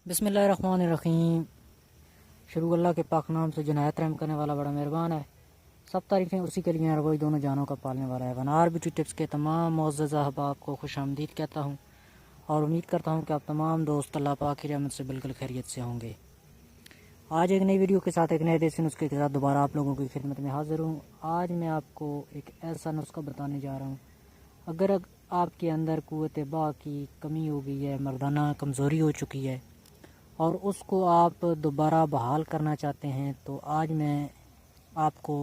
بسم اللہ الرحمن الرحیم۔ شروع اللہ کے پاک نام سے جو نہایت رحم کرنے والا بڑا مہربان ہے۔ سب تعریفیں اسی کے لیے ہیں، وہی دونوں جانوں کا پالنے والا ہے۔ ونار بیوٹی ٹپس کے تمام معزز احباب کو خوش آمدید کہتا ہوں اور امید کرتا ہوں کہ آپ تمام دوست اللہ پاک کی رحمت سے بالکل خیریت سے ہوں گے۔ آج ایک نئی ویڈیو کے ساتھ ایک نئے دیسی نسخے کے ساتھ دوبارہ آپ لوگوں کی خدمت میں حاضر ہوں۔ آج میں آپ کو ایک ایسا نسخہ بتانے جا رہا ہوں، اگر آپ کے اندر قوت باء کی کمی ہو گئی ہے، مردانہ کمزوری ہو چکی ہے اور اس کو آپ دوبارہ بحال کرنا چاہتے ہیں، تو آج میں آپ کو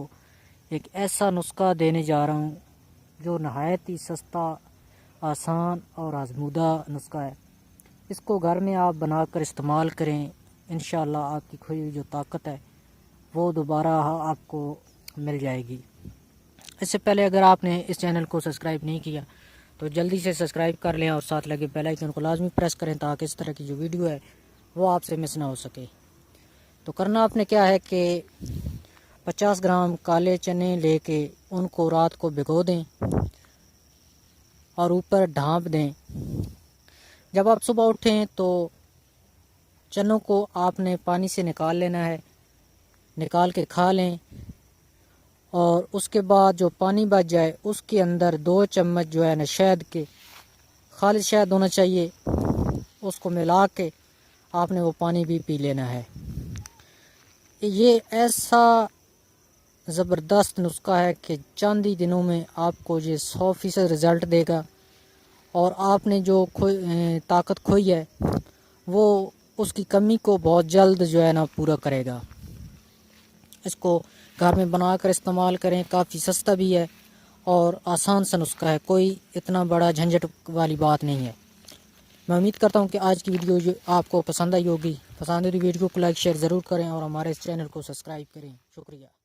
ایک ایسا نسخہ دینے جا رہا ہوں جو نہایت ہی سستا، آسان اور آزمودہ نسخہ ہے۔ اس کو گھر میں آپ بنا کر استعمال کریں، انشاءاللہ آپ کی کھوئی ہوئی جو طاقت ہے وہ دوبارہ آپ کو مل جائے گی۔ اس سے پہلے اگر آپ نے اس چینل کو سبسکرائب نہیں کیا تو جلدی سے سبسکرائب کر لیں اور ساتھ لگے بیل آئیکن کو لازمی پریس کریں تاکہ اس طرح کی جو ویڈیو ہے وہ آپ سے مس نہ ہو سکے۔ تو کرنا آپ نے کیا ہے کہ 50 گرام کالے چنے لے کے ان کو رات کو بھگو دیں اور اوپر ڈھانپ دیں۔ جب آپ صبح اٹھیں تو چنوں کو آپ نے پانی سے نکال لینا ہے، نکال کے کھا لیں، اور اس کے بعد جو پانی بچ جائے اس کے اندر 2 چمچ جو ہے نا شہد کے، خالص شہد ہونا چاہیے، اس کو ملا کے آپ نے وہ پانی بھی پی لینا ہے۔ یہ ایسا زبردست نسخہ ہے کہ چند ہی دنوں میں آپ کو یہ 100% رزلٹ دے گا، اور آپ نے جو طاقت کھوئی ہے وہ اس کی کمی کو بہت جلد جو ہے نا پورا کرے گا۔ اس کو گھر میں بنا کر استعمال کریں، کافی سستا بھی ہے اور آسان سا نسخہ ہے، کوئی اتنا بڑا جھنجھٹ والی بات نہیں ہے۔ میں امید کرتا ہوں کہ آج کی ویڈیو جو آپ کو پسند آئی ہوگی۔ پسند آئی ویڈیو کو لائک شیئر ضرور کریں اور ہمارے اس چینل کو سبسکرائب کریں۔ شکریہ۔